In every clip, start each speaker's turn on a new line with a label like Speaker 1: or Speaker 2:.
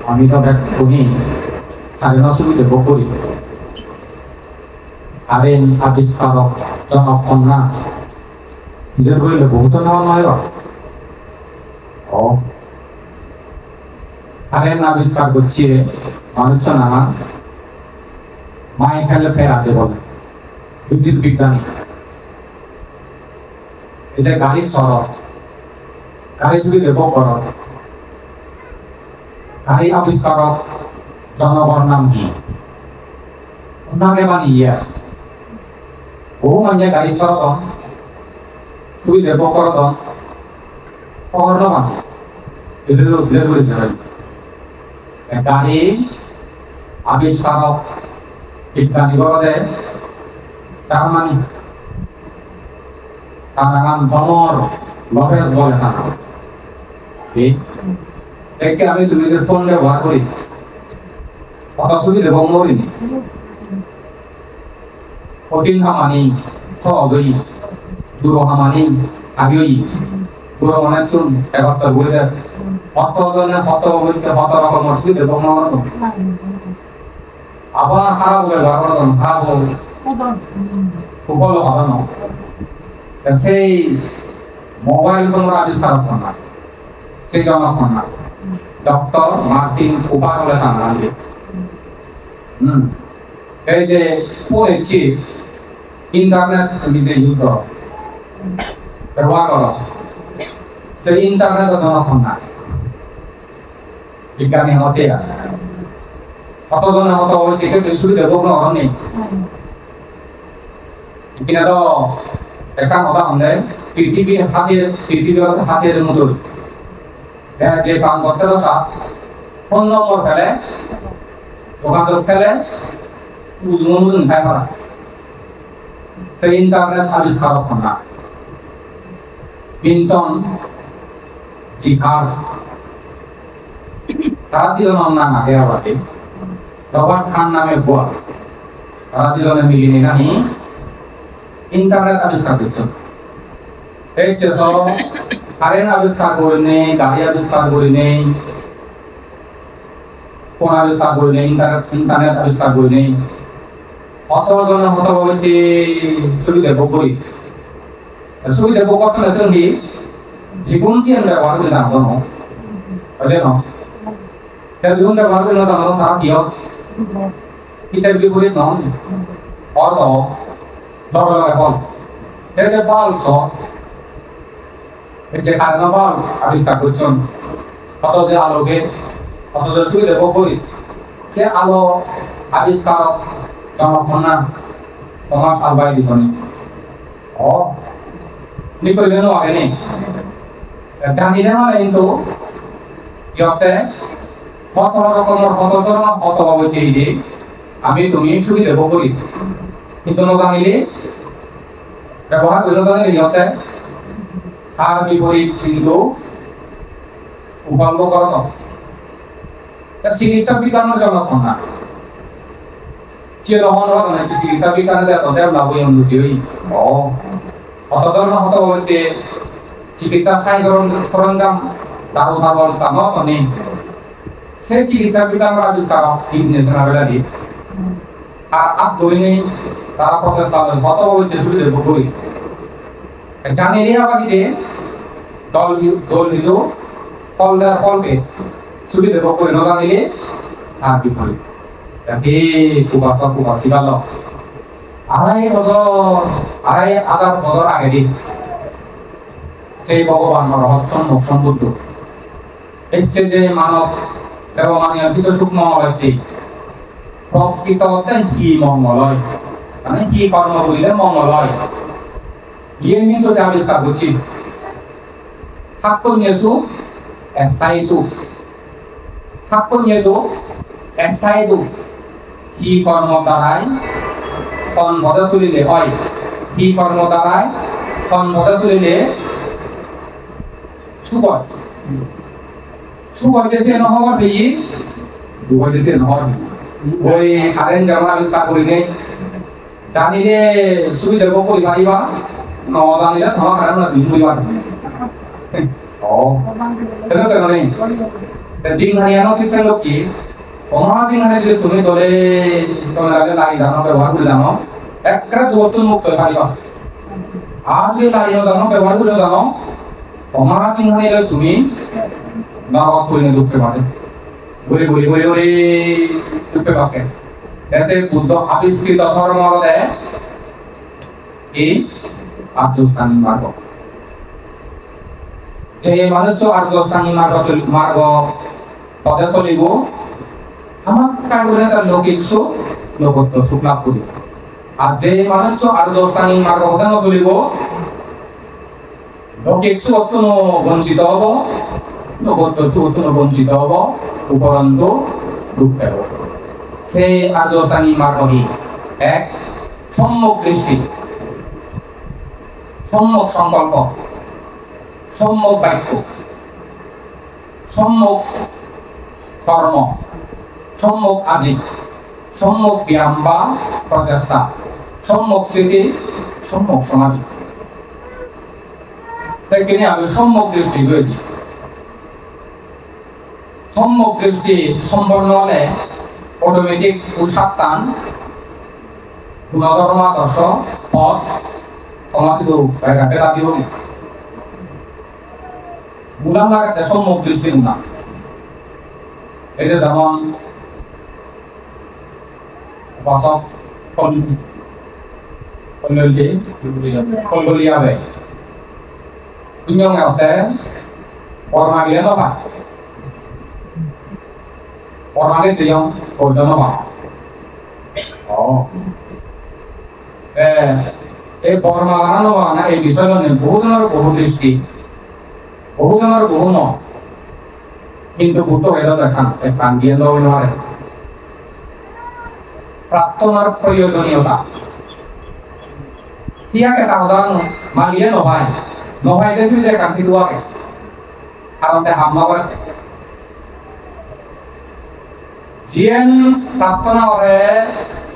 Speaker 1: আমি তো ব্যাক করি কারেন্ট অসুবিধে করি কারেন্ট আবিষ্কারক জনক্ষণ না নিজের বললে বহুত নেওয়া নয় ও কারেন্ট আবিষ্কার করছে মানুষ না মায়ে খেলে ফেরাতে বলে ব্রিটিশ বিজ্ঞানী এটা গাড়ির চড়ক গাড়ি সুবিধে কর গাড়ি আবিষ্কারক জনগণ নাম কি নামে বানিয়ে বহু মানে গাড়ি চড়াতন সুবিধে করতন পকড়লাম আছে গাড়ি আবিষ্কারক বিজ্ঞানী বলতে জার্মানি তার নাম ডমর লরেন্স বলে তার নাম দেখে আমি তুমি যে ফোন ব্যবহার করি কত সুবিধে বঙ্গরিনি কঠিন হামানি সহজই দূর হামানি আবিই দূর মানে চুন এগারটা বলে কত জনে কত রকমের সুবিধে বঙ্গ আবার খারাপ হয়ে ব্যবহার খারাপ হবে খুব ভালো কথা নয় সেই মোবাইল ফোনের আবিষ্কার হতো না সেই জনক্ষণ না ডক্টর মার্টিন কুপার বলে তার নাম এই যে পড়েছি ইন্টারনেট নিজে ইউজ করো ব্যবহার করো সেই ইন্টারনেট জনক্ষণ না বিজ্ঞানী হতে কতজনে হতো ওই থেকে তুই সুবিধা ভোগ নেই কিনা তো একটা কথা হলে পৃথিবীর হাতের মতো যে কাম করতে ফোন নম্বর ফেলে যোগাযোগ ফেলে বুঝুন তাই করা সেই ইন্টারনেট আবিষ্কার না বিন্টন জিকার তারা দুজন নাম আগে আবার রবার্ট খান নামে গোয়া তারা দুজনে মিলিয়ে নাহি ইন্টারনেট আবিষ্কার করছেন এই যে সব কারেন্ট আবিষ্কার করে নেই গাড়ি আবিষ্কার করে নেই ফোন আবিষ্কার করে নেই ইন্টারনেট আবিষ্কার করে নেই কতজনে হতভাবে সুবিধা ভোগ করি সুবিধা ভোগ করতে সঙ্গে জীবন চিন ব্যবহার করে জানতো না বুঝলে না জীবন ব্যবহার করে না জানো তারা কি হয় এটার বিপরীত নয় অর্থ লগে লগে বল এই যে বল এই যে কারণ বল আবিষ্কার করছেন কত যে আলোকে কত যে সুবিধা ভোগ করি সে আলো আবিষ্কারক জনক্ষণ না তোমার সালবাই দিছনি ও নিকল বেনো আগে নেই জানি না কিন্তু ইয়তে কত রকমের কত ধরনের কত ভাবে দিয়ে আমি তুমি সুবিধা ভোগ করি কিন্তু জানিলে ব্যবহার করে জানিলে ইয়তে তার বিপরীত কিন্তু উপাল্য করত চিকিৎসা বিজ্ঞানের জনক্ষণ না চিরহন চিকিৎসা বিজ্ঞানে যে এত ডেভেলপ হয়ে উন্নতি হই কত ধরনের হত হইতে চিকিৎসা সরঞ্জাম দারু থাকার স্থান মানে সে চিকিৎসা বিজ্ঞানের আবিষ্কার ইগনিশন বেলাদি আর আগ ধরে নেই তারা প্রচেষ্টা হয় কত হইতে সুবিধা ভোগ করি জানি রে আবাদিতে দল নিজেও ফল দেওয়ার ফলকে সুবিধা ভোগ করে না জানিলে আর বিপরীত একে কুবাসি গেল 2,500 বছর আগে দিন সেই ভগবান রহস্যম সম্বুদ্ধ ইচ্ছে যে মানব এবং মানে অতীত সূক্ষ্ম ব্যক্তি প্রকৃততে হি মঙ্গল হয় মানে কি কর্ম করিলে মঙ্গল হয় ইয়ে কিন্তু আবিষ্কার করছি ঠাকুর নিয়েছু স্থায়ী সুখ ঠাকুর নিয়ে স্থায়ী দুঃখ কি কর্ম দ্বারাই কোন পদে চলিলে হয় কি কর্ম দ্বারাই কোন পদে চলিলে সুখ হয় সুখ হইতেছে নহর পেয়ে দুঃখ হইতেছে নহর ওই কারেন্ট যেমন আবিষ্কার করি নেই জানিলে সুবিধা করি পারিবা ন জানিলে তোমার কারণ না তুমি বুঝবা ও এটা কেন নেই জিনহানিয়ানো টিপসেন লোক কি তোমরা জিনহানি যদি তুমি ধরে তোমরা লাই জানো ব্যবহার করে জানো একটা দুটো মুখ করে পারিবা আর যে লাইও জানো ব্যবহার করে জানো তোমরা জিনহানি লই তুমি নরক করে ঢুকতে পারে বলে বলে বলে ওরে ঢুকতে পারে ऐसे बुद्ध আবিষ্কৃত ধর্ম হলে এই আর্যস্থানী মার্গ যে মানুষ আর্যস্থানী মার্গ পদে চলিব আমার কাগজে তার লৌকিক সুখ লোকত্ব সুখ লাভ করিব আর যে মানুষ আর্যস্থানী মার্গ পদে নচলিব লৌকিক সুখ বঞ্চিত হব লোকত্ব সুখ বঞ্চিত হব উপরন্তু দুঃখ পাব সেই আর্যস্থানী মার্গই এক সম্যক দৃষ্টি সম্যক সংকল্প সম্যক বাক্য সম্যক কর্ম সম্যক আজীব সম্যক ব্যায়াম বা প্রচেষ্টা সম্যক স্মৃতি সম্যক সমাধি তাই কিনে আমি সম্যক দৃষ্টি হয়েছি সম্যক দৃষ্টি সম্পন্ন হলে অটোমেটিক উৎসাত্তান গুণধর্মাদর্শ পথ সমাজে ঘাটে রাখি হবে গুণাম লাগাতে সম্যক দৃষ্টি গুণা এই যে যেমন বাসক কল্লিয়াবে তুমি ngawte orang gila no pak orang cái gì không hồi đó nó bảo এই বর্মা বানানো বানা এই বিষয়টা নিয়ে বহুজনের বহু দৃষ্টি বহুজনের বহু ন কিন্তু বুদ্ধ এটা দেখান প্রাণ দিয়ে নয় প্রার্থনার প্রয়োজনীয়তা কি আগে তাহলে মালিয়ে নভাই নভাই দেশে যে কাম কিন্তু আগে কারণ তে হামলা করে জিয়েন প্রার্থনা করে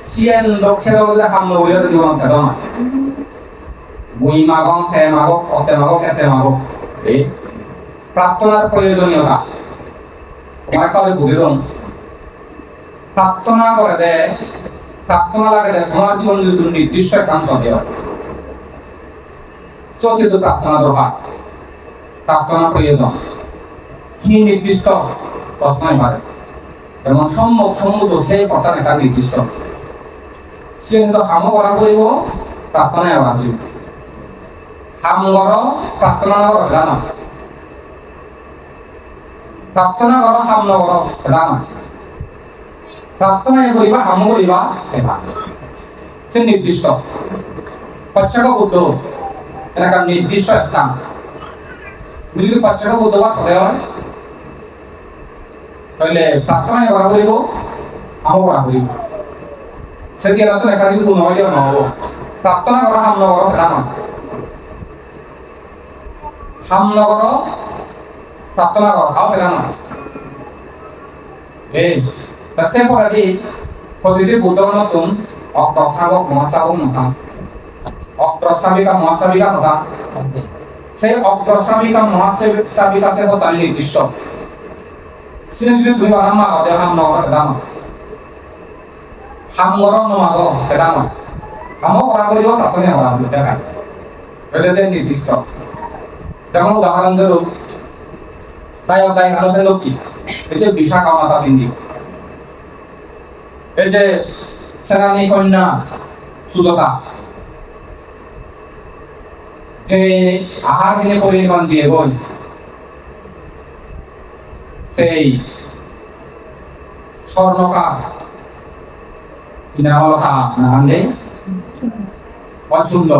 Speaker 1: সিয়েন লোকসের যে হামলা হইলে তো জীবন পেতো না বই মাগম তে মাগক অতে মাগক এতে মাগক এই প্রার্থনার প্রয়োজনীয়তা তোমার কাছে বুঝে দাও প্রার্থনা করে দে প্রার্থনা লাগে দে তোমার জীবন যদি নির্দিষ্ট কাম চলে চলতে তো প্রার্থনা দরকার প্রার্থনা প্রয়োজন কি নির্দিষ্ট প্রশ্নই পারে যেমন সম্মুখ সম্মুখ সেই কথা একটা নির্দিষ্ট সে কিন্তু হাম করা করিব প্রার্থনায় করা করিব হাম কর প্রার্থনা কর জানো প্রার্থনা কর হাম নকর জানো প্রার্থনায় করিবা হাম করিবা এবার সে নির্দিষ্ট পশ্চাৎ বুদ্ধ একটা নির্দিষ্ট স্থান যদি পশ্চাৎ বুদ্ধ বা সদে হয় তাহলে প্রার্থনায় করা করিব হাম করা করিব সেটি আর তো একাধিক গুণ হয় যেন নহব প্রার্থনা করা হাম নকর জানো হাম নকর প্রার্থনা কর খাও পেলা না এই সে পরে প্রতিটি বুদ্ধ নতুন অগ্রসাবক মহাসাবক মতা অগ্রসাবিকা মহাসাবিকা মতা সেই অগ্রসাবিকা মহাসাবিকা সে তার নির্দিষ্ট সে যদি তুমি বানামা অদে হাম নগর দাম হাম গরম নমাগো দাম হামও করা করিব প্রার্থনা করা করিব দেখা এটা যে নির্দিষ্ট যেমন উদাহরণস্বরূপ তাই আলোচনা লোক কি এই যে বিশাখা মাতা বিন্দু এই যে সেনানী কন্যা সুজতা যে আহার হেনে পরিমাণ দিয়ে বল সেই স্বর্ণকার নামলতা নামে অচুন্দ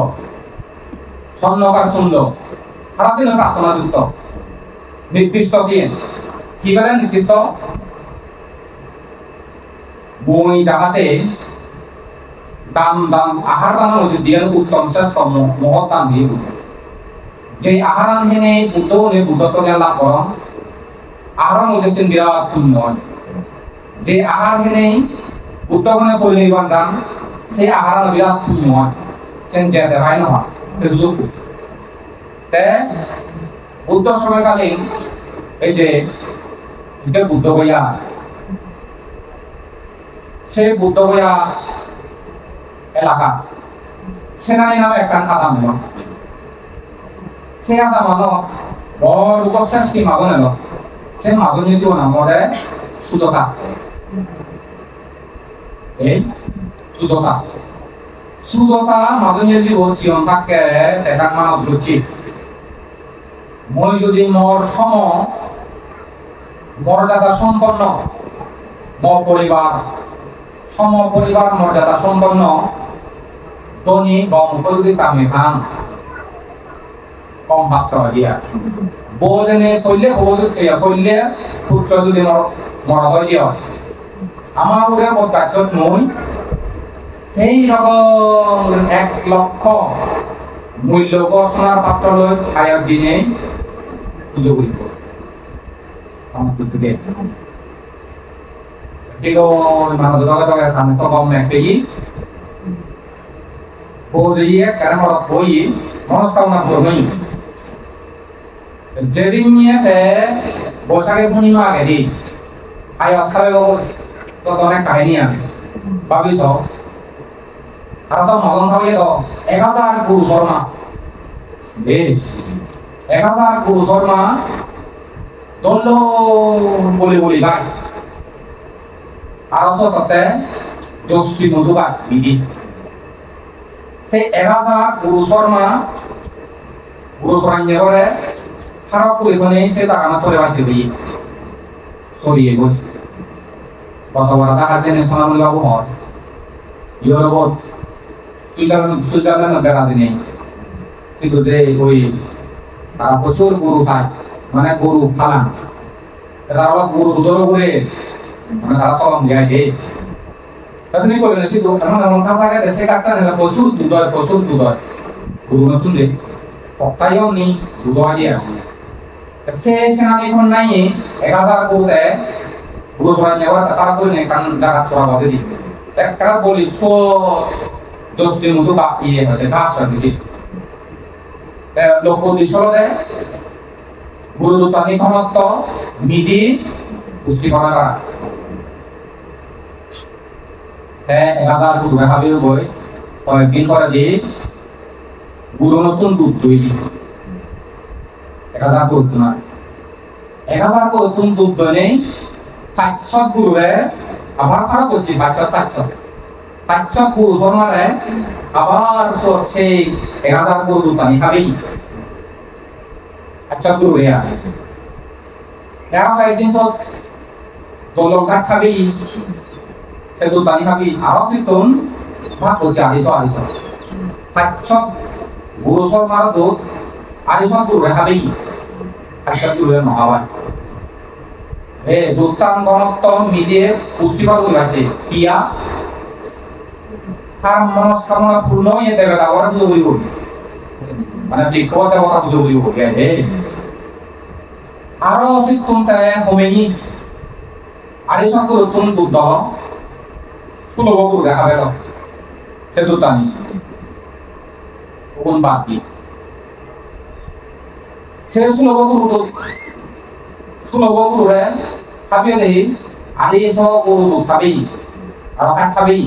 Speaker 1: স্বর্ণকার চুন্দ তারা ছিল প্রার্থনা যুক্ত নির্দিষ্ট ছিলেন কি বলেন নির্দিষ্ট মই যাহাতে দাম দাম আহার দামের মধ্যে দিয়ে উত্তম শ্রেষ্ঠ মহৎ দাম দিয়ে যে আহারান হেনে বুদ্ধ নে বুদ্ধত্ব জ্ঞান লাভ করম আহারান মধ্যে বিরাট পুণ্য যে আহার হেনে বুদ্ধগণে পরিনির্বাণ দান সেই আহারান বিরাট পুণ্য হয় সে যেতে হয় না সুযোগ বুদ্ধ সময়কালীন এই যে এটা বুদ্ধগয়া সেই বুদ্ধগয়া এলাকা সেনানি নামে একটা আদা মেল সে আদা মানো বড় উপশ্রেষ্ঠী মাজন এলো সে মাজনী জীবন আমরে সুজতা এই সুজতা সুজতা মাজনী জীবন জীবন থাকে দেখার মানুষ বুঝছি মই যদি মোর সম মর্যাদা সম্পন্ন মর পরিবার সম পরিবার মর্যাদা সম্পন্ন ধনী গম যদি কামে খান কম পাত্র দিয়া বৌজনে ফইলে ফইলে পুত্র যদি মর হয় দিও আমার উপরে বদাচত মই সেই রকম 1 লক্ষ মূল্য সোনার পাত্র লই আয়ার দিনে পুজো করিব আমার পুত্রকে ঠিক মানুষ জগতের কামে তো কম একটাই বৌদিয়ে কেন বই মনস্কামনা করবই যেদিন নিয়ে বৈশাখে পূর্ণিমা আগে দিই আই অস্থাবে তো অনেক কাহিনী আছে ভাবিস আর তো মগন খাওয়াই তো 1000 গুরু শর্মা 1000 গুরু শর্মা দন্ড বলি বলি গায় আর সত্যতে জ্যোষ্ঠী মধু গায় দিদি সেই 1000 গুরু শর্মা গুরু শরাঞ্জে করে খারাপ পরিধানে সে জাগানা চলে বাড়তে হই সরিয়ে বলি কত বড় দেখা জেনে সোনামণি বাবু হর ইউরোপ সুইজারল্যান্ড বেড়াতে নেই কিন্তু যে ওই তারা প্রচুর গরু খায় মানে গরু ফালান তারা গরু দুধরও করে মানে তারা সলম দেয় তাছাড়া করে নেছি তো এমন এমন কাছাকাছি দেশে কাচ্চা নিলে প্রচুর দুধ হয় গরু নতুন রে পক্তাইও নেই দুধ হয় দিয়ে সে সেনানিখন নাই 1000 গরু দেয় গরু চড়াই নেওয়ার তারা করে নেই কারণ ডাকাত চড়া বাজে দিবে একটা বলি দশটির মতো বা ইয়ে হতে ঘাস দিছি লোক দিশল দেয় গরু দুটানি ঘনত্ব মিদি পুষ্টি করা 1000 গরু খাবে বই কয়েকদিন করে দিয়ে গরু নতুন দুধ তৈরি 1000 গরু না 1000 গরু নতুন দুধ দই নেই 500 গরুরে আবার খারাপ করছি 500 গরু শর্মারে আবার সেই 1000 গরু দুধ পানি খাবেই 500 গরু রে এরা কয়েকদিন সব দলক গাছ খাবেই সে দুধ পানি খাবি আরো চিতুন ভাগ করছে 500 গরু শর্মার দুধ 250 গরু খাবেই 500 গরু নহাবাই দুধটান ঘনত্ব মিলিয়ে পুষ্টিকর রাখে পিয়া তার মনস্কামনা পূর্ণ হয়ে দেবে আবার পুজো করিব মানে বৃক্ষ দেবতা পুজো করিব আরো চিত্তনটা কমেই আরে সঙ্গে নতুন দুধ দল সুলভ গরু দেখা পেল সে দুধটানি কোন বাকি সে সুলভ গরুরে খাবি নেই আলি সহ গরু দুধ খাবি আর কাজ খাবি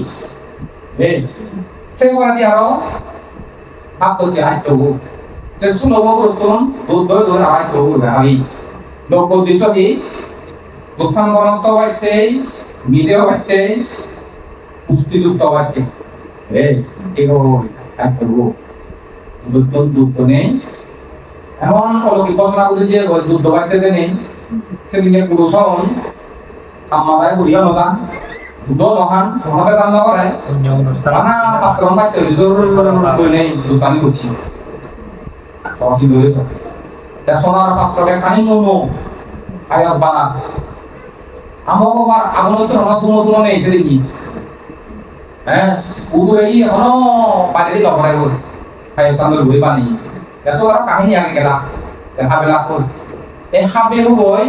Speaker 1: সে করে দিয়ে আরো ভাগ করছে হাইতো সে সুলভ গরু দুধ দই দই হাইতো খাবি লোক উদ্দেশ্য কি দুঃখান ঘনত্ব বাড়তে মিদেও বাড়তে পুষ্টিযুক্ত বাড়তে দুধ নেই এমন অলৌকিক ঘটনা ঘটেছে যে দুধ বাড়তে নেই সেদিনে পুরুষ হন আমাদের বুড়িও নজান দুধ নহান ওনাকে জান নকরে নানা পাত্র বাড়তে জোর করে নেই দুধ পানি করছি সহসী ধরেছ সোনার পাত্রকে খানি নুনো আয়াত বানা আমাকে আবার আগুন তো আমার দুনো নেই সেদিকে উদুরে এখনো বাইরে লবড়াই কর চান্দর ঘুরে পানি এত কাহিনী আগে গেলা হাবে লাভ কর এই হাবে হবই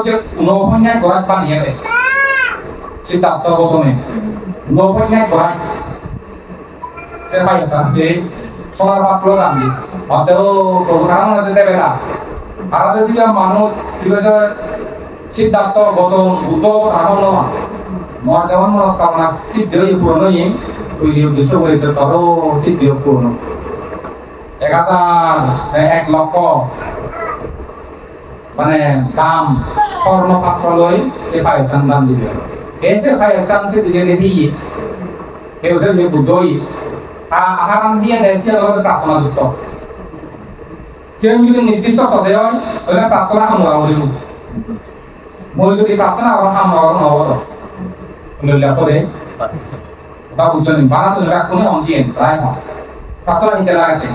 Speaker 1: যে নৌপন্যায় গড়াত বানিয়ে দেয় সিদ্ধার্থ গৌতমে নৌপন্যায় গড়ায় সে ভাই চান্দে সোনার পাত্র দাম দি অতেও প্রভু ধারণ হতে দেবে না আর ছিল মানুষ ঠিক আছে সিদ্ধার্থ গৌতম বুদ্ধ রাহন মর যেমন মনস্কামনা সিদ্ধিও পূর্ণ তৈরি উদ্দেশ্য করে তরো সিদ্ধিও পূর্ণ 1,000 1 লক্ষ মানে দাম স্বর্ণ পাত্র লই সে পায়ে চান দাম দিবে এসে পায়ে চান সে দিকে দেখি কেউ সে বুদ্ধই আহারান হিয়ে দেশে প্রার্থনা যুক্ত সে যদি নির্দিষ্ট সদয় হয় তাহলে প্রার্থনা হামরা করিব মই যদি প্রার্থনা আর হামরা নহব তো লইলা করে তা বুঝছেন বানা তো রাখুন অংশীন রায় প্রার্থনা হিতে লাগাতে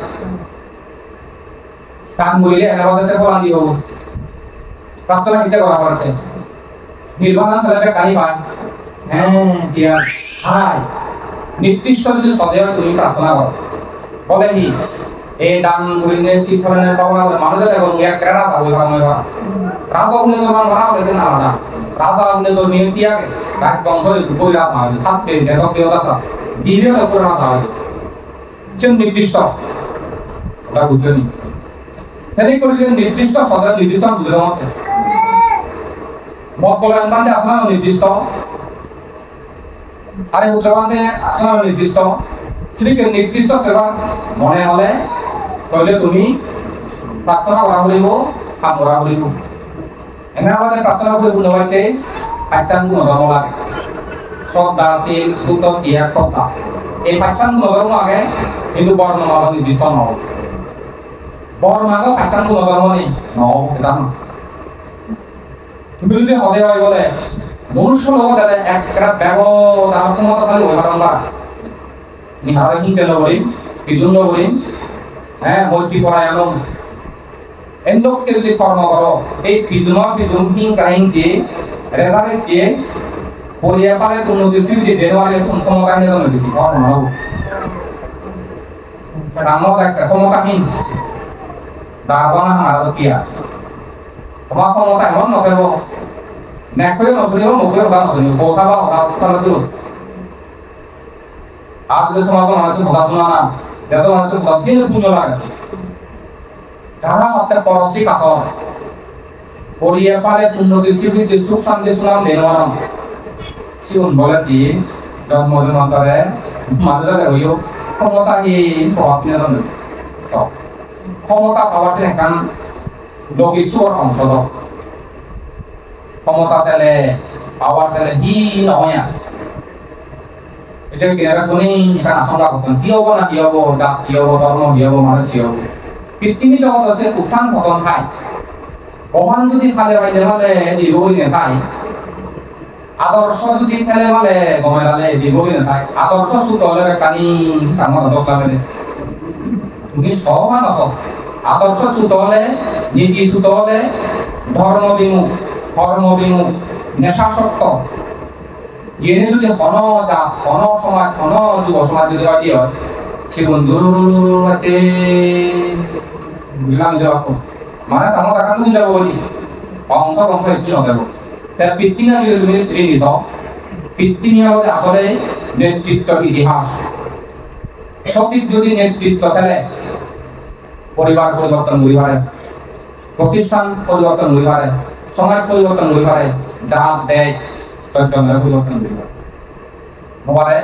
Speaker 1: কান বইলে এনাবাদে সে বলা দিব প্রার্থনা হিতে করা করতে নির্বাণ ছেলেটা কানি পায় হ্যাঁ দিয়া হাই নির্দিষ্ট যদি সদয় তুমি প্রার্থনা করো বলে হি এই দান গুলিনে শিক্ষণের পাওনা মানুষের এবং এক রাজা হই কামে রাজা উনি তো মান ভরা হয়েছে না আলাদা রাজা উনি তো নিয়তিয়া এক বংশ কই রাজা হয় সাত পেন দেখো কেউ রাজা দিবে না পুরো রাজা হয় যে নির্দিষ্ট ওটা বুঝছেন তাই করে যে নির্দিষ্ট সদয় নির্দিষ্ট বুঝলাম মত বলেন বান্দে আসলে নির্দিষ্ট আরে উত্তরবাদে আসলে নির্দিষ্ট ঠিক নির্দিষ্ট সেবা মনে হলে তাহলে তুমি প্রার্থনা করা হলিব কাম করা হলিব এনে আমাদের প্রার্থনা করে গুণবাইতে পাঁচান গুণধর্ম লাগে শ্রদ্ধাশীল শ্রুত ত্যাগ কথা এই পাঁচান গুণধর্ম আগে কিন্তু বর্ণমাগ নির্দিষ্ট নহব বর্ণমাগ পাঁচান গুণধর্ম নেই নহব এটা না তুমি যদি হদে হয় বলে মনুষ্য লগত একটা ব্যবহার ক্ষমতাশালী হয়ে পারবা নিহার হিংসা নগরীম বিজুন নগরীম হ্যাঁ মৈত্রী পরায়ণ এই লোককে যদি কর্ম করো এই ফিজুম হিংসা হিংসি রেজাল্টের চেয়ে পরিয়া পারে তো নদী সিবিটি দেওয়ালে ক্ষমতা নিয়ে জন্য বেশি কর্ম হব রামর একটা ক্ষমতাহীন দাবনা হামারা কিয়া তোমার ক্ষমতা এমন নকেব নেকরে নচলিব মুখে ওটা নচলিব পৌঁছাবা ওটা উৎপাদন দিল আজ যে সমাজ মানুষের পড়াশোনা না যত মানুষের পড়াশোনা পুজো লাগাছে যারা হত্যা পরশি কাতর পড়িয়ে পারে উন্নতি স্বীকৃতি সুখ শান্তি সুনাম দেনওয়ারাম সিউন বলেছি জন্মদিন অন্তরে মানুষের হইও ক্ষমতাহীন প্রভাব নিয়ে জানবে ক্ষমতা পাওয়ার সে কারণ লৌকিক সুর অংশ ক্ষমতা তেলে পাওয়ার তেলে হি নহয় এটা কিনা কোনি এটা আশঙ্কা করতেন কি হবো না কি হবো জাত কি হবো ধর্ম কি হবো মানুষ কি হবো পৃথিবী জগৎ হচ্ছে উত্থান পতন ঠাই অমান যদি খালে বাইলে মানে দীর্ঘই নেতাই আদর্শ যদি খেলে মানে গমেলালে দীর্ঘই নেতাই আদর্শ সুত হলে কানি সামনে দশ লাভে তুমি সব না সব আদর্শ সুত হলে নীতি সুত হলে ধর্ম বিমুখ নেশাসক্ত এনে যদি হন জাত হন সমাজ হন যুব সমাজ যদি বাকি হয় সেগুন জরুরতে বুঝলাম জবাব মানে সামনে টাকা তুমি যাব বলি অংশ একটি নদেব তার পিতৃ নাম যদি তুমি নিছ পিতৃ নিয়ে বলতে আসলে নেতৃত্বের ইতিহাস সঠিক যদি নেতৃত্ব খেলে পরিবার পরিবর্তন হয়ে পারে প্রতিষ্ঠান পরিবর্তন হয়ে পারে সমাজ পরিবর্তন হয়ে পারে জাত দেয় জনের পরিবর্তন হয়ে পারে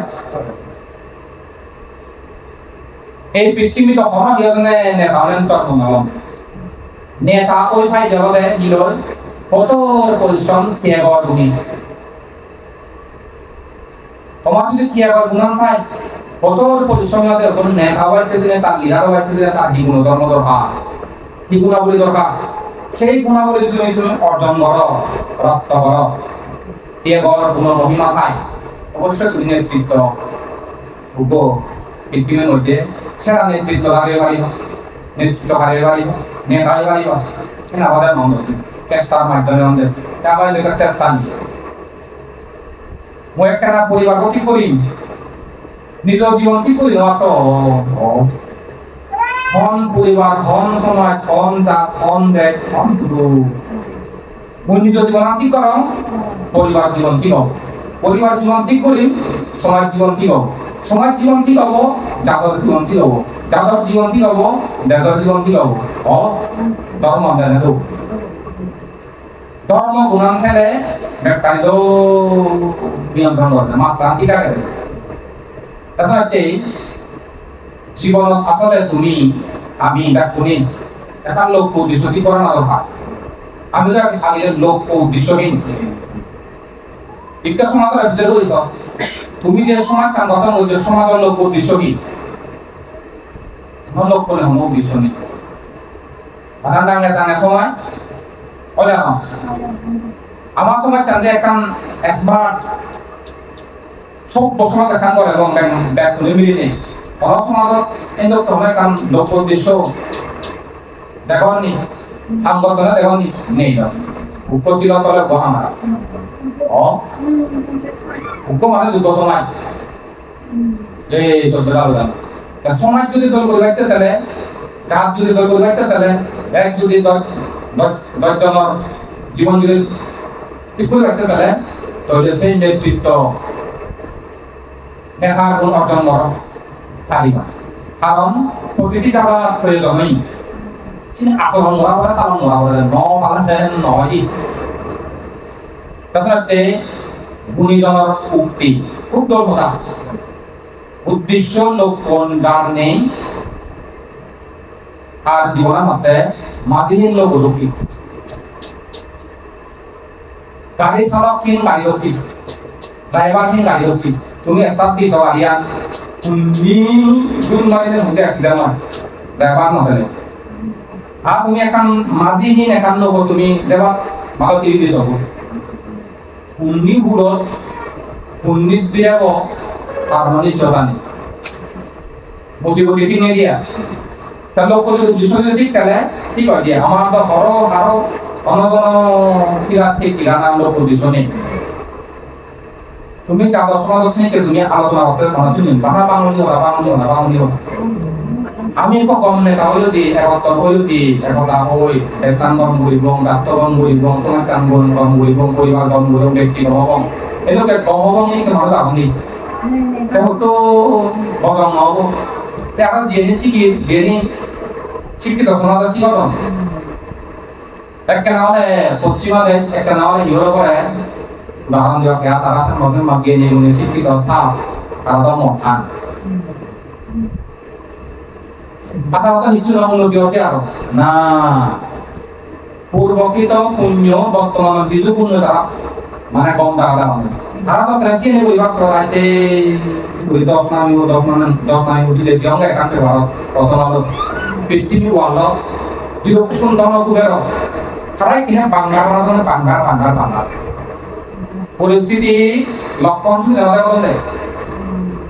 Speaker 1: এই পৃথিবী তো হন হিয়জনে নেতা অনন্তর মনোলম নেতা ওই ফাই জগতে হিলোর কঠোর পরিশ্রম ত্যাগর গুণী তোমার যদি ত্যাগর গুণান পায় কঠোর পরিশ্রম হতে কোন নেতা হইতেছে তার লিডার হইতেছে তার কি গুণ ধর্ম দরকার কি গুণাবলী দরকার সেই গুণাবলী যদি তুমি অর্জন করো রপ্ত করো ত্যাগর গুণ মহিমা পায় অবশ্যই তুমি নেতৃত্ব উপ পৃথিবীর মধ্যে সেরা নেতৃত্ব লাগে পারিব নেতৃত্ব হারিয়ে পারিব নেতা হয়ে পারিব কিন্তু আমাদের মন আছে চেষ্টার মাধ্যমে আমাদের আমাদের চেষ্টা নিয়ে মই একটা পরিবার কি করি নিজ জীবন কি করি না তো হন পরিবার হন সমাজ হন জাত হন দেশ হন গুরু মই নিজ জীবন কি কর পরিবার জীবন কি হব পরিবার জীবন কি করি সমাজ জীবন কি হব সমাজ জীবন কি হব জাগর জীবন কি হব জাগর জীবন কি হব দেশের জীবন কি হব ধর্ম দেন ধর্ম গুণান ঠেলে ব্যবসায়ী তো নিয়ন্ত্রণ করবে মাত্রা ঠিক আছে তাছাড়া জীবন আসলে তুমি আমি দেখুনি একটা লক্ষ্য উদ্দেশ্য কি করার আরো ভাগ আমি তো আগে লক্ষ্য উদ্দেশ্যহীন একটা সমাজের ভিতরে রয়েছ তুমি যে সমাজ চান কথা ওই যে সমাজের লক্ষ্য উদ্দেশ্যহীন লক্ষ্য নেই উদ্দেশ্য নেই বানান ডাঙ্গে চাঙ্গে সময় ওইটা না আমার সময় চান যে এখন স্মার্ট সব সমাজ এখন করে এবং ব্যাগ মিলি নেই অন্য সমাজত কিন্তু তোমার এখন লক্ষ্য উদ্দেশ্য দেখো নি আমগতনা দেখো নি নেই না উপশীল করে বহামারা উপ মানে যুগ সমাজ এই সব বেজাল সমাজ যদি দল করে রাখতে চলে জাত যদি দল করে রাখতে চলে এক যদি 10 জনের জীবন যদি ঠিক করে রাখতে চলে তাহলে সেই নেতৃত্ব নেতার গুণ অর্জন করা পারিবা কারণ প্রতিটি যারা প্রয়োজনই আচরণ মরা করে পালন মরা করে পালান নয় তাছাড়া গুণীজনের উক্তি খুব দর্বতা উদ্দেশ্য লক্ষ্য যার নেই আর জীবনের মধ্যে মাঝিহীন লোক দুঃখী গাড়ি চালকহীন গাড়ি দুঃখী ড্রাইভারহীন গাড়ি দুঃখী তুমি স্টার্ট দিছ আরিয়ান তুমি গুণ মারিলে হুদে অ্যাক্সিডেন্ট হয় ড্রাইভার নহলে আর তুমি এখন মাঝিহীন এখন লোক তুমি দেবাত ভালো তিরি দিছ পুণ্যি গুড়ত পুণ্যিত বিরাব তার মানে চলানি মোটিভেটি নিয়ে দিয়া তার লোক যদি উদ্দেশ্য যদি ঠিক তাহলে ঠিক হয় দিয়া আমার তো হারো অনজন ঠিক নাম লোক উদ্দেশ্য নেই তুমি চাঁদর সমাজ থেকে তুমি আলোচনা করতে মনে শুনি বাংলা বাঙালি আমি কো কম নেতা হইদি একতর হইদি একতা হই একসান গম বলিবং জাত গম বলিবং সমাজ চান গম বলিবং পরিবার গম বলিবং ব্যক্তি গম এলোকে গম হবং নি কেন যাবনি তো বগম হব তারা জেনে শিক্ষিত সমাজ শিক্ষিত একটা না হলে পশ্চিমাদের একটা না হলে ইউরোপে উদাহরণ দেওয়া কেয়া তারা আছেন বসেন বা গিয়ে নিয়ে শিক্ষিত সাপ তারা তো মঠান কথা হিচ্ছু না উন্নতি হতে আরো না পূর্বকৃত পুণ্য বর্তমান বীজ পুণ্য তারা মানে কম টাকা দেওয়া তারা সব রেসি নেই পরিবার সরাইতে 10 নামি উঠিলে সিয়ঙ্গে একান্তে ভারত প্রথম আলো পৃথিবী ওয়াল দিগকুন ধন কুবের তারাই কিনে বাঙ্গার পরিস্থিতি লক্ষণ শুনে আমাদের বলে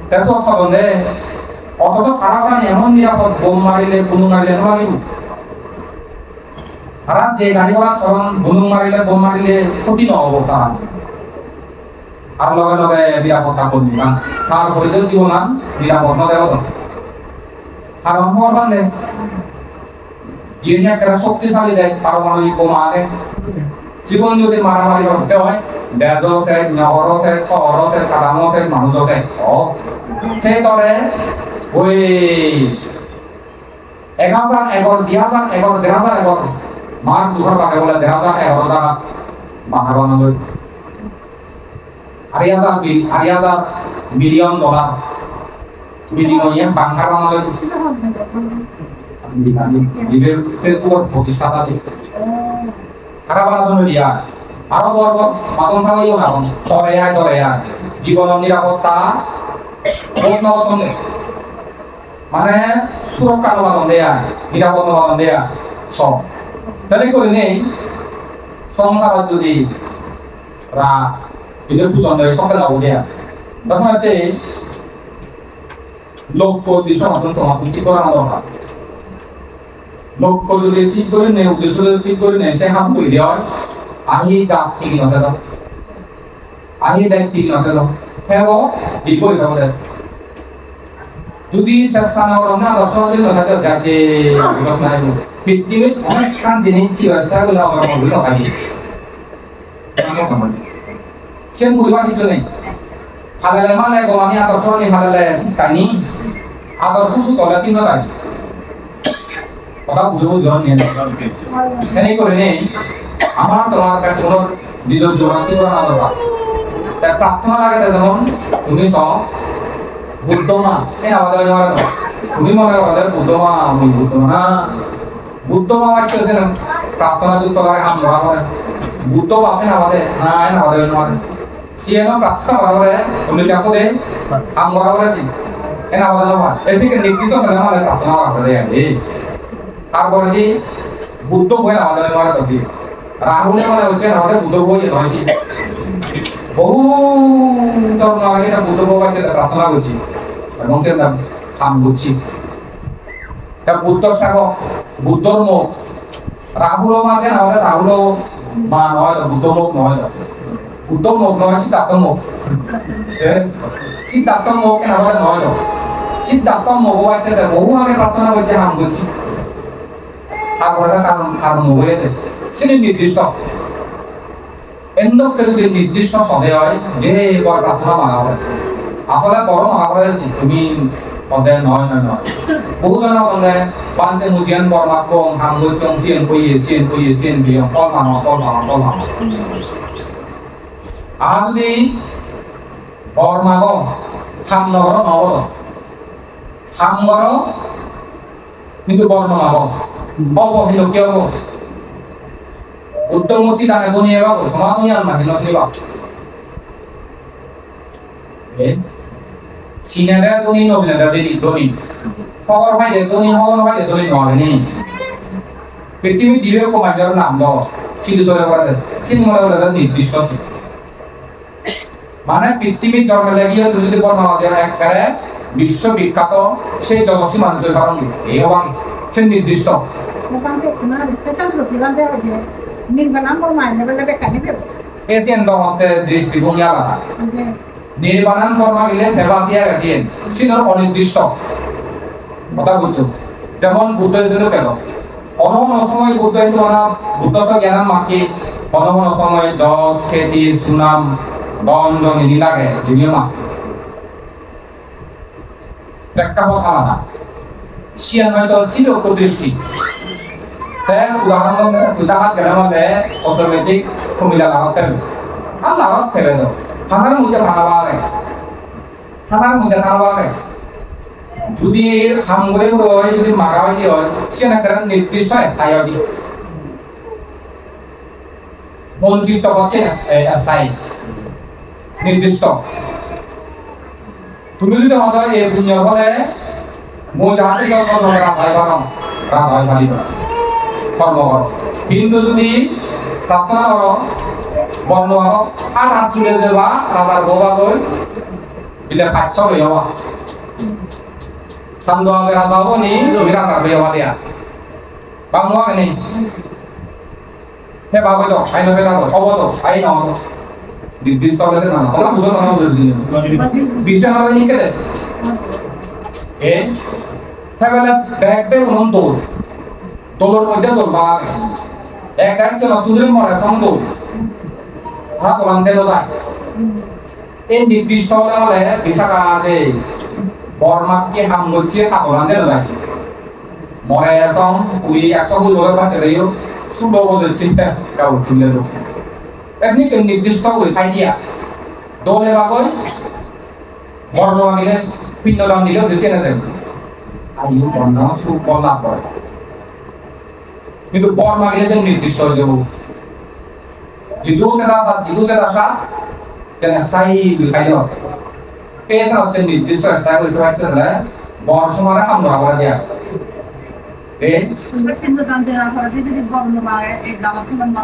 Speaker 1: তেসব বলে অথচ তারা এমন নিরাপদ বোম মারিলে বুনু মারিলে লাগিব তারা যে গাড়ি ঘোড়া চলন বুনু মারিলে বোম মারিলে ক্ষতি নহব তারা আর লগে লগে নিরাপত্তা করবি তার হইলেও জীবনান নিরাপদ নদেও কারণ হওয়ার মানে যিনি একটা শক্তিশালী দেয় পারমাণবিক বোমা আনে জীবন যদি মারামারি করতে হয় দেশ আছে নগর আছে শহর আছে গ্রাম আছে মানুষ আছে সেই দরে ওই 1000 একর 2000 একর 1000 একর মার দুঘর পাকে বলে 1000 একর টাকা বাংলা বানালো 8,000 মিলিয়ন ডলার বিনিময়ে বাংলা বানালো জীবের ফেসবুক প্রতিষ্ঠাতা খারাপ আলোচনা দিয়া আরো বড় মাতন থাকাইও না তরে আয় জীবন নিরাপত্তা মানে সুরক্ষা বাদন দেয়া নিরাপদ বাদন দেয়া সব তাহলে করে নেই সংসার যদি পুজন দেয় সকালে যাবো দেয়া তাছাড়াতে লক্ষ্য উদ্দেশ্য মতন তোমার ঠিক করানো দরকার লক্ষ্য যদি ঠিক করে নেই উদ্দেশ্য যদি ঠিক করে নেই সে হাম করে দেওয়া হয় আহি জাত ঠিক নতে দাও আহি দেখ ঠিক নতে দাও হ্যাঁ বিপরীত হবে যদি চেষ্টা না করো না দর্শক যদি নথাকে যাকে বিকজ নাই পৃথিবীত অনেক কান জিনিস চেষ্টা করলে আমার মনে নথাকি সে বুঝবার কিছু নেই হালালে মানে গোমানি আদর্শ নেই হালালে কানি আদর্শ তলে তিন থাকি কথা বুঝে জন নিয়ে এখানে করে নেই আমার তোমার কাছে কোনো নিজের যোগান্তি করা না দরকার তাই প্রার্থনা লাগে যেমন তুমি সব বুদ্ধমা এই আমাদের তুমি মনে করো বুদ্ধমা আমি বুদ্ধমা না বুদ্ধমা বাচ্চা প্রার্থনা যুক্ত লাগে আমরা বুদ্ধ বাপে আমাদের না আমাদের আমাদের সিএনও প্রার্থনা বরাবরে তুমি কাপড়ে আমরা বরাবরে এনা আমাদের নয় এসে কি নির্দিষ্ট ছেলে আমাদের প্রার্থনা বরাবরে আছে তারপরে কি বুদ্ধ বই আমাদের নয় আছে রাহুলে মনে হচ্ছে আমাদের বুদ্ধ বই নয় বহু ধর্ম আগে বুদ্ধ বই প্রার্থনা করছি এবং সেটা কাম করছি এটা বুদ্ধর সাগর বুদ্ধর মুখ রাহুল মাঝে আমাদের রাহুল মা নয় বুদ্ধ মুখ নয় বুদ্ধ মুখ নয় সিদ্ধার্থ মুখ সিদ্ধার্থ মুখ আমাদের নয় সিদ্ধার্থ মুখ বহু আগে প্রার্থনা করছে হাম করছি তারপরে আর মুখ হয়েছে সেটি নির্দিষ্ট এন্দকে যদি নির্দিষ্ট সদে হয় যে এবার প্রার্থনা মানা হয় আসলে বড় মানা হয়েছে তুমি পদে নয় নয় নয় বহু জন বলে পান্তে মুজিয়ান বর্মা কম হাম গচং সিএন কইয়ে বিয়ং কল মানো আর যদি বর্মা গো হাম নগর নবদ হাম গর কিন্তু বর্ণমা গো অবহিত কি হবো উত্তরমূর্তি তানে দুনিয়া বাবু তোমার দুনিয়ার মাঝে নসলি বাবু সিনেদা দুনি নসিনেদা দেরি দুনি খবর ভাইলে দুনি খবর ভাইলে দুনি নয় পৃথিবী দিবে কমাজের নাম দাও সিধু চলে পড়ে সিনেমা হলে নির্দিষ্ট মানে পৃথিবীর জন্ম লাগিয়ে তুমি যদি বর্ণমাদের একবারে বিশ্ববিখ্যাত সেই যশস্বী মানুষের কারণ এই হওয়া সে নির্দিষ্ট এসিয়ান ধর্মতে দৃষ্টিভঙ্গি আলাদা নির্বাণান কর্ম মিলে দেবাসিয়া গেছেন সিনোর অনির্দিষ্ট কথা বুঝছো যেমন বুদ্ধ ছিল কেন অনমন সময় বুদ্ধ হইতো না বুদ্ধ তো জ্ঞান মাকে অনমন সময় যশ খ্যাতি সুনাম দণ্ড নিধি লাগে মা প্রেক্ষাপট আলাদা সিয়ান হয়তো ছিল প্রদৃষ্টি উদাহরণ গেলে অটোমেটিক কুমিল্লা লাভত ফেলবে আর লাভত ফেলে দাও থানার মধ্যে থানাবা যদি হামগরে হয় যদি মারা হয় সে না কারণ নির্দিষ্ট স্থায়ী হবে মন্ত্রিত্ব হচ্ছে স্থায়ী নির্দিষ্ট তুমি যদি হতো এই দুনিয়ার ফলে মই যাহাতে রাজায় পারিব কর্ম করো কিন্তু যদি প্রার্থনা করো বর্ণ আর রাত চলে যাবা রাজার বোবা গই বিলে পাচ্ছ হইয়া সান্দ হবে রাজা হবো নি তুমি রাজার হইয়া দিয়া বাংলা কেন হে বাবু তো আইন হবে না হবো তো আইন হবো নির্দিষ্ট হলেছে না ওরা বুঝো না বিষয় না নিকে দেশ এ তাহলে ব্যাগ উনন দৌড় দৌড়ের মধ্যে দৌড়বা এক আছে তুলে মরে সঙ্গ হাত ওলান্তে যায় এই নির্দিষ্ট হলে হলে বিশাখা যে বর্মাকে হাম করছে হাত ওলান্তে যায় মরে সং উই 100 বছর বাচ্চা রইও সুলো বলছে কাউ ছিল তো এসে কি নির্দিষ্ট করে খাই দিয়া দোলে বাগই বর্ণ আনিলে পিণ্ডদান দিলেও দেশে না যাবে আইও বর্ণ সুবলা পড়ে কিন্তু বর্ণ আনিলে যে নির্দিষ্ট হয়ে যাবো জিদুতে রাসা যেন স্থায়ী খাই দাও পেয়েছে হতে নির্দিষ্ট স্থায়ী করতে পারতেছে বর্ণ সময় আমরা বলে দেয়া
Speaker 2: পিণ্ডদান দেওয়া পরে যদি বর্ণ মারে এই দাম film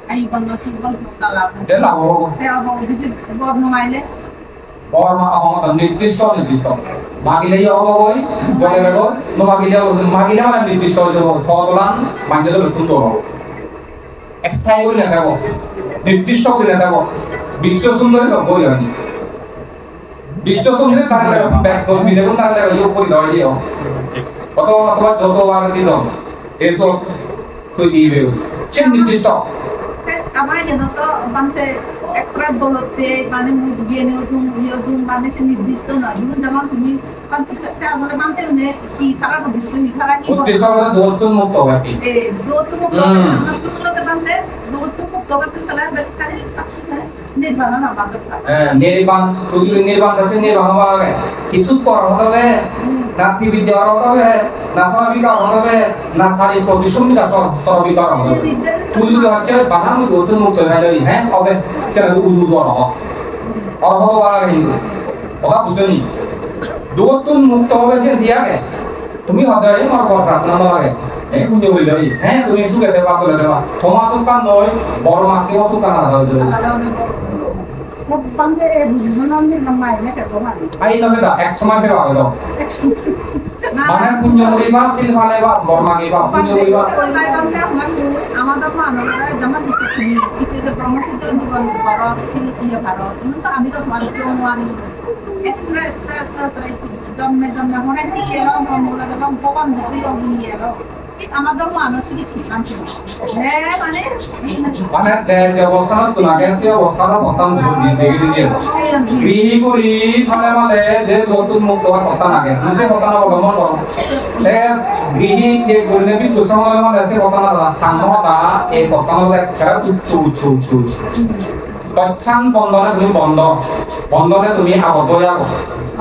Speaker 2: ay bang nagsibang talab.
Speaker 1: Kaya ako.
Speaker 2: Kaya ako dito borno maile.
Speaker 1: Borno ako নির্দিষ্ট magilayo ako koy. Bole ko no magilayo na নির্দিষ্ট jo thodolan magilo lutun to. স্থায়ী করে লেখাবো নির্দিষ্ট করে লেখাবো বিশ্ব সুন্দরী তো বই আমি বিশ্ব সুন্দরী তাহলে ব্যাক করবি দেখুন তাহলে ওই উপরে দাঁড়িয়ে দিও অথবা যতবার দিও এসব তুই দিবে সে নির্দিষ্ট
Speaker 2: আমার যেন তো বানতে একটা দলতে মানে মুখ দিয়ে নিয়তুম মানে সে নির্দিষ্ট নয় যেমন তুমি আসলে মানতে কি তারা ভবিষ্যৎ তারা কি
Speaker 1: দৌড়তুম মুক্ত হবে
Speaker 2: দৌড়তুম মুক্ত আমার তুলনাতে মানতে দৌড়তুম মুক্ত করতে চালা বেকারি নির্বাণ না বান্ধব
Speaker 1: নির্বাণ তুই নির্বাণ আছে নির্বাণ হবে কিছু করা হবে না টিভি দেওয়ার হবে না সরবিকার হবে না শারীরিক পরিশ্রমিকা সরবিকার হবে তুই যদি হচ্ছে বানানো দৌড়তুম মুক্ত হয়ে হ্যাঁ হবে সেটা উজু জ্বর অর্থ কথা বুঝনি দৌড়তুম মুক্ত হবে সে দিয়া গে তুমি হতে আমার বড় প্রার্থনা লাগে এই পুজো হইল হ্যাঁ তুমি সুখে দেবা করে দেবা তোমা সুকান নয় বড় মাকে সুকান না হয়ে
Speaker 3: Bangga bukan nanti namanya kayak kemana?
Speaker 1: Ayo tapi tak, semua apa itu? Mana punya riba sih kalau apa, bormagi apa punya riba?
Speaker 2: আমাদের মানুষ যেমন কিছু যে promotion bukan barat sih iya barat, itu kami tuh masih keluar extra itu jam mana dia orang mulai dalam kawan jadi yang iya loh. আমাদের মানুষ কি কান্তি হ্যাঁ
Speaker 1: মানে যে অবস্থানত তোমাকে সে অবস্থানত বর্তমান দেখে দিয়েছে গৃহী করি ফলে মানে যে নতুন মুক্ত হওয়ার কথা নাগে সে কথা না অবলম্বন করো গৃহী কে করলে বি দুসময় মানে সে কথা না সাংহতা এই বর্তমানে খেলা উচ্চ তৎক্ষণ বন্ধনে তুমি আবদ্ধ হয়ে যাবো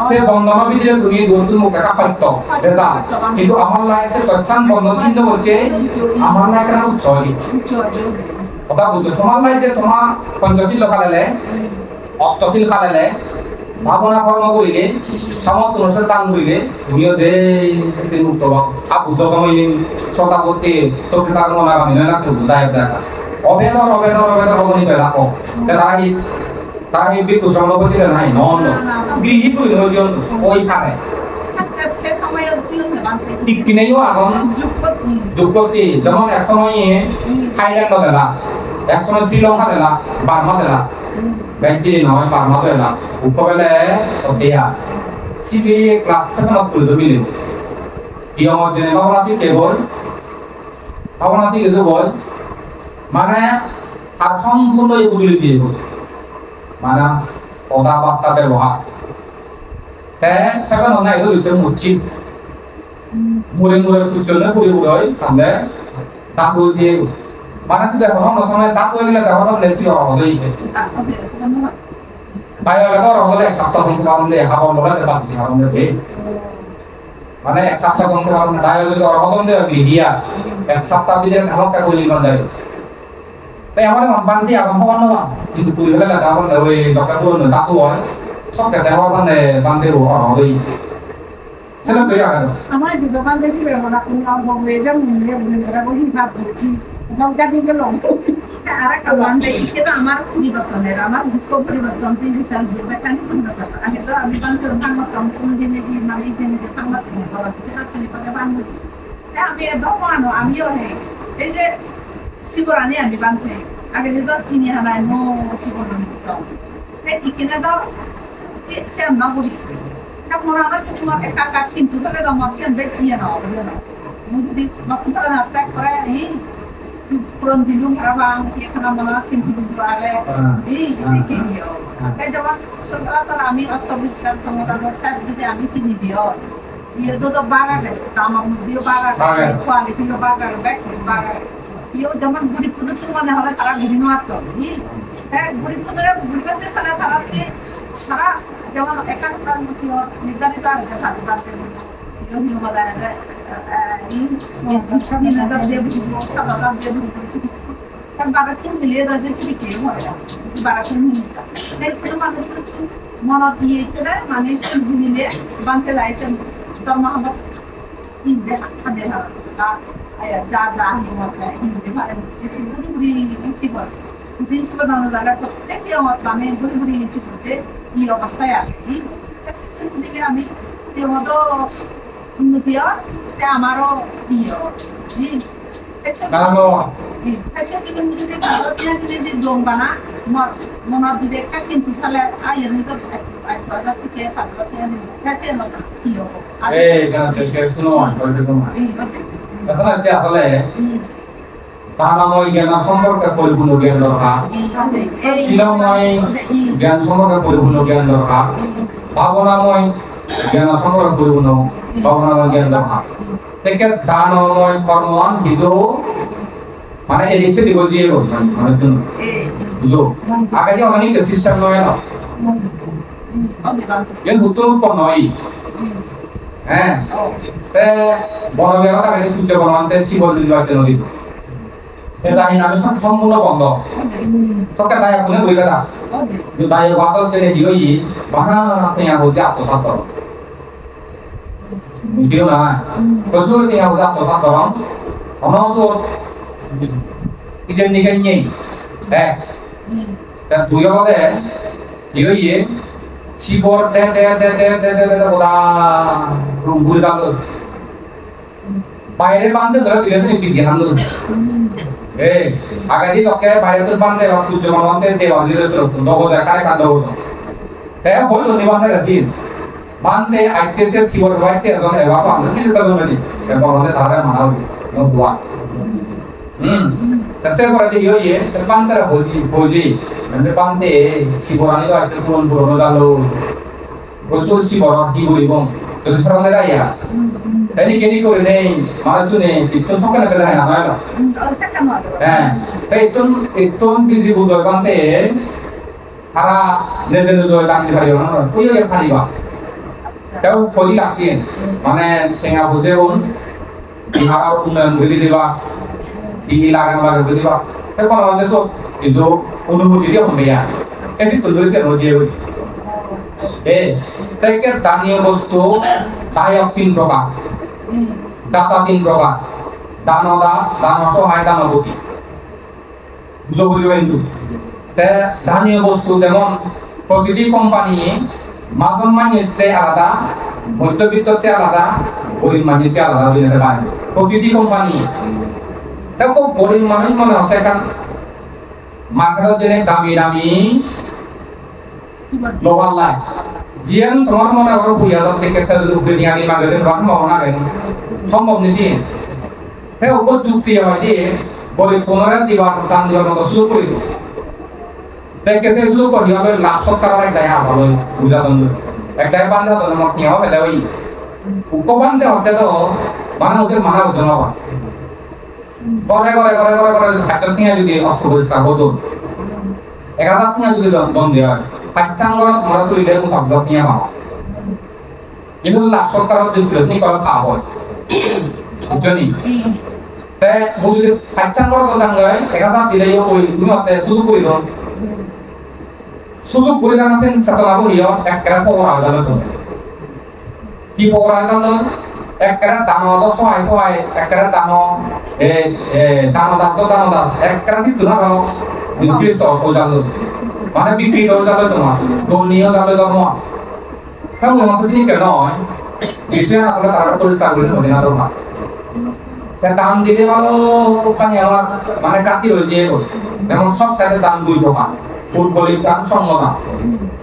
Speaker 1: সে বন্ধনের ভিতরে তুমি নতুন মুখ একটা সত্য দেখা কিন্তু আমার লাগে সে তৎক্ষণ বন্ধন ছিন্ন হচ্ছে আমার লাগে কেন উচ্চ কথা বুঝছো তোমার লাগে যে তোমার পঞ্চশীল খালে অষ্টশীল খালে ভাবনা কর্ম করিলে সামর্থ্য অনুসারে দান করিলে তুমিও যে মুক্ত আর বুদ্ধ সময় শতাব্দী চক্রিতা মনে আমি না দায় দেখা অবেদর অবনীত রাখো তারা এই বিদ্যুৎ সমাপতি নাই নন গৃহী করি নজন ওই খানে ঠিক কিনেও এখন যুগপতি যেমন এক সময় থাইল্যান্ড দিলা এক সময় শ্রীলঙ্কা দিলা বার্মা দিলা ব্যক্তি নয় বার্মা দিলা উপবেলে ওটিয়া সিবি ক্লাস 7 পড়ে মিলে ইয়ম জেনে ভাবনা কিছু বল মানে আর সম্পূর্ণ বুঝিয়েছি মানে কথাবার্তা ব্যবহার সেখানে না এটা দুটো মুচ্ছি মুড়ে কুচলে পুরি সামনে দাঁত দিয়ে মানে শুধু এখন সময় দাঁত হয়ে গেলে দেখো লেছি হবেই তাই হলে তো হলে এক সপ্তাহ সংখ্যা পালন দিয়ে খাবার বলে দাঁত দিয়ে পালন দিয়ে মানে এক সপ্তাহ সংখ্যা পালন তাই হলে তো হলন দিয়ে গিয়া এক সপ্তাহ দিয়ে হালকা করে নিয়ে যায় তাই আমার বান্তি আরম্ভ হলো কিন্তু পুরি হলে না তারপর ওই দরকার পুরো দাঁত হয় সব কেটে হওয়ার মানে বান্তি হবেই সেটা তো
Speaker 3: আমার দোকান বেশি ব্যবহার আপনি বলবে যে মনে সেটা বলি ভাব করছি দমটা দিয়ে গেল
Speaker 2: আর একটা বান্ধে কিন্তু আমার পরিবর্তনের আমার দুঃখ পরিবর্তন ডিজিটাল যুগে কানি পরিবর্তন আগে তো আমি বান্ধে ভাঙা কম কোন দিনে যে মানে দিনে যে ভাঙা করা সেটা তিনি পরে বান্ধে আমি একদম আনো আমিও এই যে শিবরানি আমি বান্ধে আগে যে তো কিনে হানায় নো শিবরানি তো এই কিনে দাও সে না বলি মনে হয় যে তোমার একা কিন্তু তাহলে আমার সে দেখিয়ে নাও বুঝে নাও যদি বাকুরা না ত্যাগ করে এই পুরন দিলুম খারাপ এখানে মনে হয় কিন্তু আগে এই শিখে দিও এই যেমন সচরাচর আমি অষ্টবিষ্কার সংগঠনের স্যার যদি আমি কিনে দিও ইয়ে তো বাগাবে আমার মধ্যেও বাগাবে কোয়ালিটিও বাগাবে ব্যাকরি বাগাবে ইয়ে যেমন গরিব প্রদর্শন মানে হলে তারা ঘুরি নোয়াত হ্যাঁ গরিব প্রদরে ঘুরতে সালে তারাতে সারা যেমন একটা নির্ধারিত আছে যে ভালো তার দেব ইয়ে বলা যায় এই 3000 দেব 7000 দেব কারণ বারাকিন দিলে যাচ্ছে কি হয় বারাকিন তাই কোনো মানুষ মনে দিয়েছে না মানে দিলে বানতে যাইছেন তোর মহব্বত ইন্দে হাতে যা যা হিমত ইন্দে ভালো বুড়ি ইসি বল দিস বানানো জায়গা প্রত্যেকটি আমার মানে বুড়ি ইসি করতে কি অবস্থায় আছে দিলে আমি মতো উন্নতি হয় আমারও আচ্ছা কিন্তু যদি ভারতীয় যদি দম বানা মনত যদি একটা কিন্তু তাহলে আইন তো 1000 থেকে 5000 টাকা দিন আছে না কি হবে এই জানা থেকে শুনো আসলে
Speaker 1: তাহাময় জ্ঞান সম্পর্কে পরিপূর্ণ জ্ঞান দরকার শিলময় জ্ঞান সম্পর্কে পরিপূর্ণ জ্ঞান দরকার ভাবনাময় জ্ঞান সম্পর্কে পরিপূর্ণ ভাবনাময় জ্ঞান দরকার থেকে দানময় কর্মবান হিজো মানে এদিকে দিব জিয়ে গো মানে জন্য বুঝো আগে যে অনেক সিস্টেম নয় না এর উত্তর উৎপন্ন হয় হ্যাঁ তে বড় ব্যবহার আগে তুই বনতে শিবল দিবাতে নদী এ জানি না সব সম্পূর্ণ বন্ধ তোকে দায় কোনে কই বেটা যে দায় বাদ তেনে দিই বানা তেয়া হচ্ছে আত্মসাত ভিডিও না প্রচুর তেয়া হচ্ছে আত্মসাত করম অনস ইজেন নিকে নেই হ্যাঁ তা দুই বাদে ইয়ে শিবর দে দে দে দে দে দে দে ওরা রুম ঘুরে যাবে বাইরে বাঁধতে ধরে দিয়েছে পিছিয়ে হান্দু এ আগে দিয়ে তোকে বাইরে তো বাঁধতে বা তুই জমা বাঁধতে দেওয়া দিয়ে দগো দেখারে কান্দ হতো হ্যাঁ হইল নিবান্ধে গেছি বাঁধতে আইতেছে শিবর বাইতে এজন এবার তো আমরা কিছু কাজ নেই এরপর আমাদের ধারে মানা হবে দোয়া তাসে পরে দিয়ে ইয়ে বাঁধতে বুঝি মানে বাঁধতে শিবরানি তো একটা পুরনো জালো প্রচুর শিবর কি করিব তো সামনে যাইয়া ini kini ko rin mana chune itun sok na pesa na mala itun busy budo bante hara neje nejo bante bari na kuyo ya phali ba tao kholi lakchi mane tenga buje un bihara unnayan buli diba ti lagan lagan buli diba tao kono mane so ijo অনুভূতি দিয়ে হবে ya AC তো লইছে রোজে বলি থেকে দানীয় বস্তু দায়ক তিন প্রকার দাতা তিন প্রকার দান দাস দান অসহায় দানবতী বুঝো বলিব কিন্তু দানীয় বস্তু যেমন প্রতিটি কোম্পানি মাজন মাইনেতে আলাদা মধ্যবিত্ততে আলাদা গরিব মাইনেতে আলাদা দিতে পারে প্রতিটি কোম্পানি দেখো গরিব মানুষ মনে হতে কারণ মার্কেটের জন্য দামি দামি লোকাল লাই জিয়ান তোমার মনে করো 2000 থেকে একটা যদি উপরে নিয়ে আনি মার্কেটে তোমার সম্ভাবনা নেই সম্ভব নিছি হে উপর যুক্তি হয় দিয়ে বলি 15 দিবার দান দিবার মতো শুরু করি দেখে সে শুরু করি হবে লাভ সরকার এক দায় আসলে বুঝা বন্ধ এক দায় বান্ধা তো মত কি হবে ওই উপবান্ধে হতে তো মানুষের মানা হতো না করে করে করে করে করে হাজার নিয়ে যদি অস্ত্র পরিষ্কার হতো 1000 নিয়ে যদি দম দেওয়া হয় পাঁচাঙ্গত মরা তুলিলে মুখ অবজর্ভ নিয়ে পাওয়া কিন্তু লাভ সরকারের ডিসপ্লেসনি করে পাওয়া হয় বুঝছনি তে যদি পাঁচাঙ্গত কথা হয় 1000 দিলেও ওই তুমি অতে শুরু করে দাও শুরু করে না সেন সাতলা হইও এক কেরা খবর আজালো তো কি খবর আজালো এক কেরা দানো তো সহায় সহায় এক কেরা দানো দানো দাস এক কেরা সি তুনা রাও ডিসপ্লেস তো হজালো মানে বিক্রি হয়ে যাবে তোমার দোল নিয়ে যাবে তোমার কারণ আমার তো সেই কেন হয় বিষয় আসলে তারা পরিষ্কার করে নেবে না তোমার দাম দিলে ভালো ওখানে আমার মানে কাটি হয়েছে যেমন সব সাইডে দাম 2 প্রকার ফুটবলির দাম সম্মদাম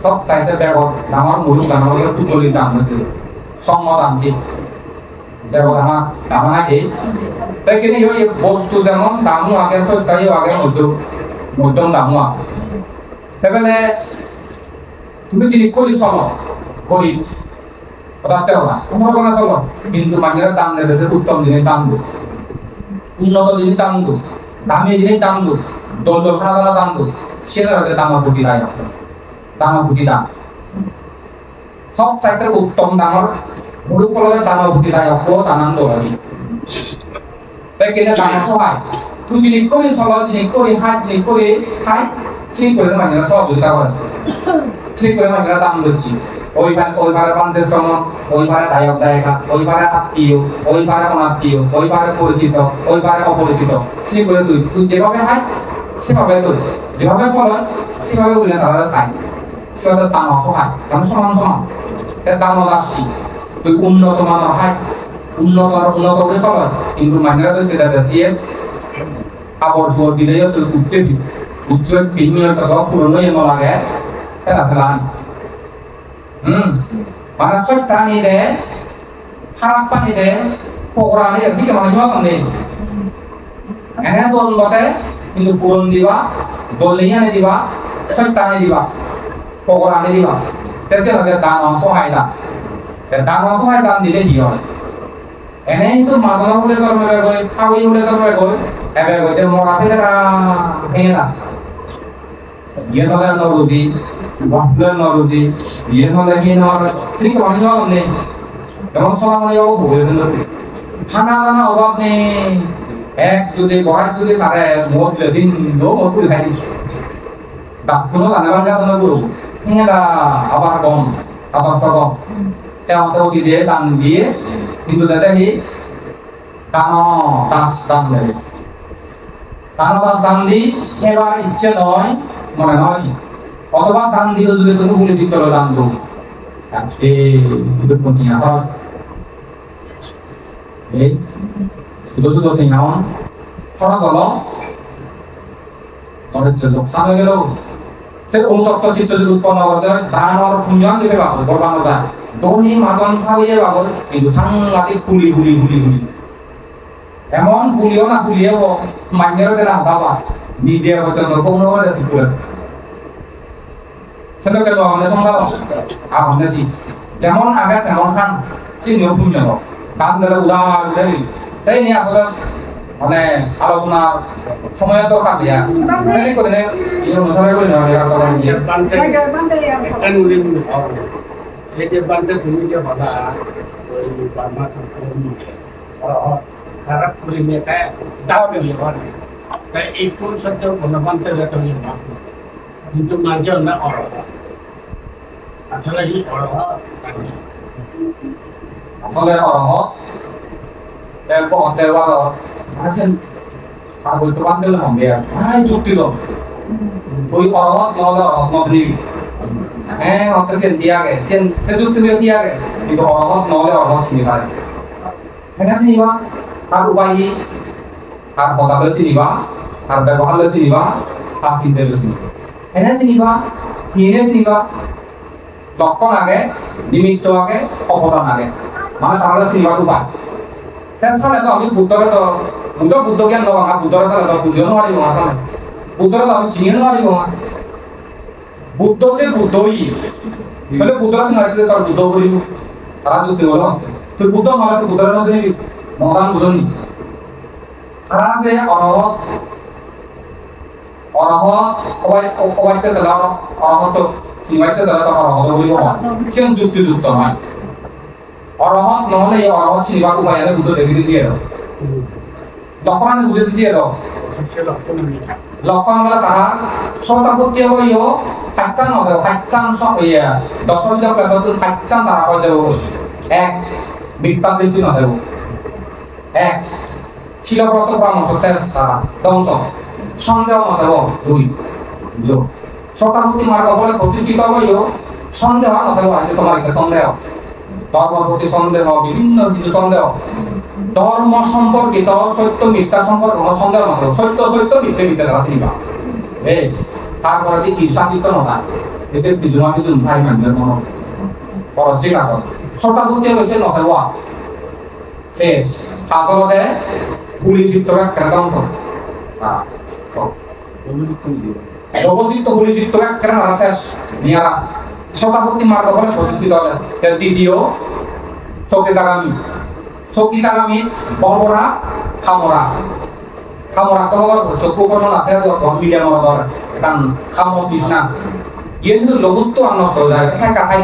Speaker 1: সব সাইডে ব্যবহার আমার মূল দাম আমাদের ফুটবলির দাম হয়েছে সম্মদাম ছিল ব্যবহার আমার দাম আগে তাই কিনে ওই বস্তু যেমন দামও আগে তাই আগে মধ্যম দামও আগে তাহলে তুমি যদি করি চলো গরিব কথাতে হবে তোমার কোনো চলো কিন্তু মানুষের দাম দেছে উত্তম জিনিস দাম দো উন্নত জিনিস দাম দো দামি জিনিস দাম দো দল খানা দাম দো সেটা হচ্ছে দামাপুটি রায় দামাপুটি দাম সব চাইতে উত্তম দামের মুড়ি পড়লে দামাপুটি রায় আনন্দ লাগে তাই কিনে দাম সহায় তুই যদি করি চলো যদি করি হাত যদি করি খাই সেই করে মানুষেরা সহযোগিতা করেছে সেই করে মানুষেরা দাম দিচ্ছি ওই পারে বান্ধে শ্রম ওই পারে দায়ক দায়িকা ওই পারে আত্মীয় ওই পারে অনাত্মীয় ওই পারে পরিচিত ওই পারে অপরিচিত সেই করে তুই যেভাবে হাই সেভাবে তুই যেভাবে চল সেভাবে উঠলে তারা চাই সেটা দাম অসহায় কারণ সমান সমান দাম আসছি তুই উন্নত মানের হাই উন্নত করে চল কিন্তু মানুষেরা তো যেটা দেখিয়ে আবর সুর দিলেও তুই উঠছে উজ্জ্বল পিনিয়ত তো পুরনো এমন লাগে এটা সালান মানে সব টানি দে খারাপ পানি দে পোকরানি এসি কেমন জমা করে এনে দ্বন্দ্বতে কিন্তু পূরণ দিবা দলিয়ে আনি দিবা সত্য আনি দিবা পকর আনি দিবা তেসে হচ্ছে দান অংশ হয় না দান অংশ হয় দান দিলে কি হয় এনে কিন্তু মাজনা হলে জন্মে গৈ খাওয়ি হলে জন্মে গৈ এবে গইতে মরা ফেলেরা ভেঙে না ইয়ে হলে নরুজি বন্ধে নরুজি ইয়ে হলে কি নর ঠিক অনেক নেই যেমন সলামলিও বলেছেন খানা দানা অভাব নেই এক যদি গড়াই যদি তারে মদ দিন লো মদ করে খাই ডাক্তারও জানাবার যাতনা করব হেঁদা আবার কম আবার সগম তেও দিয়ে দান দিয়ে কিন্তু দেখি কানো দাস দান দেবে কানো দাস দান দি এবার ইচ্ছে নয় মনে নয় অথবা দান দিও যদি তুমি বলে চিত্র দান তো itu pentingnya hal sudah tinggal orang kalau orang jelek sama gitu saya untuk tercipta jadi utpana orang dan orang punya gitu bagus korban orang doni makan tahu ya bagus itu sangat kuli emon kuliah na kuliah wo mainnya itu dah apa নিজে বচন কোনো করে সিপুরা সেটা কেন আমাদের সংখ্যা আমাদের C যেমন আগে তেমন খান চিনিও শূন্য কান ধরে উদাহরণ দেই তাই নিয়ে আসলে মানে আলোচনার সময় দরকার দিয়া তাই করে নে এই অনুসারে করে নেওয়া আর তখন যে
Speaker 4: kan ulin এই যে বান্তে তুমি যে বলা ওই বার্মা কোম্পানি তারা পুরিনে কায় দাও নিয়ে বলে তাই এই কোন সত্য কোন বান্তে রেট নিয়ে না কিন্তু মাঝে না অর আসলে এই অর
Speaker 1: আসলে অরহত এরপর অন্তেওয়ার আসেন আর বলতে বান্ধে হবে আই যুক্তি তো ওই অরহত নহলে অরহত নজরি হ্যাঁ অন্তে সেন দিয়া গে সেন সে যুক্তি দিয়া গে কিন্তু অরহত নহলে অরহত চিনি পারে হ্যাঁ চিনিবা আর উপায় আর পদালে চিনিবা আর ব্যবহারে চিনিবা আর চিন্তালে চিনিবা হ্যাঁ চিনিবা হিনে চিনিবা লক্ষণ আগে নিমিত্ত আগে অবদান আগে মানে তাহলে চিনিবার উপায় তাহলে তো আমি বুদ্ধরে তো বুদ্ধ জ্ঞান নবা আর বুদ্ধরে তাহলে তো বুঝিও নোৱাৰিব আসলে বুদ্ধরে তো আমি চিনিও নোৱাৰিব বুদ্ধ যে বুদ্ধই তাহলে বুদ্ধরে চিনাইতে তার বুদ্ধ বলিব তারা যুক্তি হলো তুই বুদ্ধ মানে তো বুদ্ধরে না চিনিবি মহান বুঝনি তারা যে অরহত অবাইতে চলা অরহত চিমাইতে চলা তো অরহত বলিব চেন যুক্তিযুক্ত নয় অরহত নহলে এই অরহত চিনিবা উপায় আনে বুদ্ধ দেখি দিছি এর লক্ষণ বুঝে দিছি এর লক্ষণ বলে তারা শতাপত্তি হইও হাচ্চান হবে হাচ্চান সব হইয়া দশমিক ক্লাসত হাচ্চান তারা হয়ে যাব এক বিজ্ঞা দৃষ্টি নহেব এক শিলব্রত পরামর্শ শেষ তারা ধ্বংস সন্দেহ নহেব দুই বুঝো শতাপত্তি মার্গ বলে প্রতিষ্ঠিত হইও সন্দেহ নহেব আজ তোমার একটা সন্দেহ ধর্মের প্রতি সন্দেহ বিভিন্ন কিছু সন্দেহ ধর্ম সম্পর্কিত সত্য মিথ্যা সম্পর্ক সন্দেহ নয় সত্য সত্য মিথ্যে মিথ্যে তারা চিনিবা তারপরে যে ঈর্ষা চিত্ত নতা এতে বিজুমামি জুম থাই মানুষের মন পরশি কাকত ছটা বুদ্ধি হয়েছে নয় ওয়া সে তারপরে গুলি চিত্র একটা অংশ জগচিত্ত গুলি চিত্র একটা তারা শেষ নিয়ারা শতাব্দী মার্গ বলে প্রতিষ্ঠিত হবে দ্বিতীয় শক্তিতাগামী বর্বরা খামরা তো চক্ষু কর্ণ আছে মিডিয়াম মরদর কারণ খাম তৃষ্ণা ইয়ে কিন্তু লঘুত্ব নষ্ট হয়ে যায় একাই কাঠাই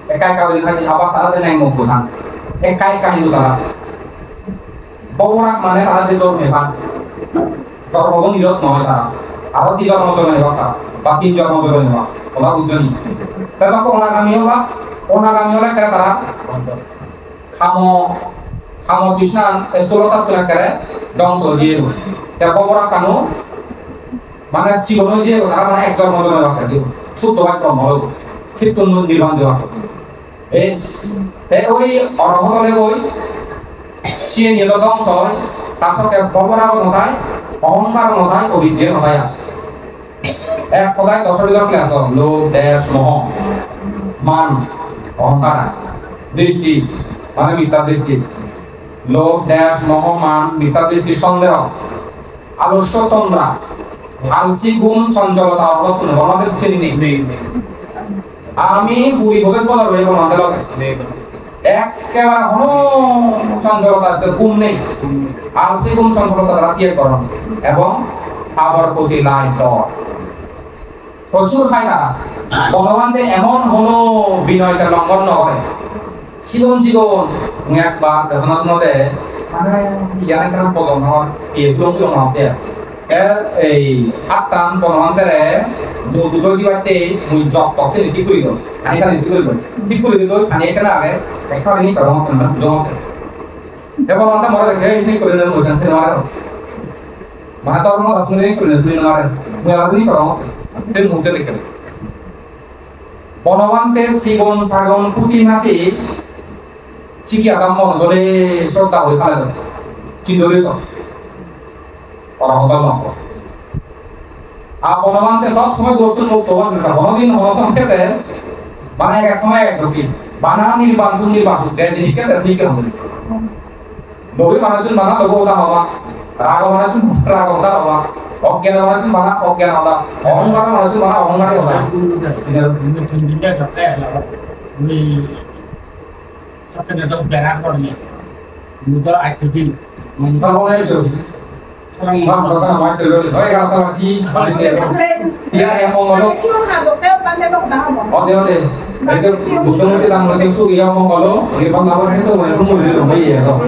Speaker 1: একাই কাহিনী থাকে আবার তারা যে নাই মুখ প্রধান একাই কাহিনী তারা বর্বরা মানে তারা যে জন্মে পান জন্ম নিরত নয় তারা আরো কি জন্ম জন্মে নেওয়া তারা বা তিন জন্ম জন্মে নেওয়া ওরা বুঝনি তাহলে অনাগামী হলে তারা খামো তৃষ্ণা স্থূলতা তুলে করে ধ্বংস দিয়ে বড় কানু মানে জীবন যে তারা মানে এক জন্ম জন্মে রাখছে শুদ্ধ হয় ব্রহ্ম চিত্ত নির্বাণ দেওয়া ওই অরহতলে ওই সিয়ে নিল ধ্বংস হয় তার সাথে ববরাগ নথায় অহংকার নথায় অবিদ্যে নথায় এক কথায় 10 ক্লাস লোভ দেশ মোহ মান অহংকার দৃষ্টি মানে মিথ্যা দৃষ্টি লোভ দেশ মোহ মান মিথ্যা দৃষ্টি সন্দেহ আলস্য তন্দ্রা আলসি গুণ চঞ্চলতা অভাব কোনো আমাদের চিনি নেই আমি পুরি ভোগে বলা রইব না লগে একেবারে হন চঞ্চলতা আছে গুণ নেই আলসি গুণ চঞ্চলতা রাতিয়ে করণ এবং আবার প্রতি লাই দর প্রচুর খায় না ভগবানদের এমন হলো বিনয়টা লঙ্ঘন না করে জীবন একবার দেশনা শুনতে মানে ইয়ার একটা পদম হওয়ার এই জীবন হতে এই আত্মান বনমান্তেরে দুটো দিবাতে মুই জব পক্ষে ঠিক করি গেল আমি খালি ঠিক করে দিল খানি এখানে আগে একটা দিনই করো না জমতে এবং আমরা মরে দেখে এই করে নেন বসেন তিনি মারে মানে তোর মত আপনি এই করে নেন মারে মুই আগে করো সেই মুহূর্তে দেখে বনমান্তে জীবন সাগন পুতি নাতি চিকি আগাম মন গলে শ্রদ্ধা হয়ে পালে চিন্দরে সব ওরা হবার লম্ব আর বনমান্তে সব সময় গুরুত্ব মুক্ত আছে বনদিন হনসন খেতে মানে এক সময় এক ঢুকি বানা নির্বাণ যে জিনিসকে সেই কেমন লোভী মানুষজন বানা লোভ ওটা হওয়া রাগ মানুষজন রাগ ওটা হওয়া অজ্ঞান মানুষজন বানা অজ্ঞান হওয়া অহংকার মানুষজন বানা অহংকারই হওয়া
Speaker 4: Indonesia juga lah, we sekarang terus berak orangnya, muda aktifin,
Speaker 1: Salon itu
Speaker 4: sekarang
Speaker 1: Mak, kalau kan mau terus, oh ya kalau masih dia yang mau ngolo, oh dia itu butuh nanti tanggung jawab yang mau ngolo, dia bang lawan itu mau itu mau itu, iya so.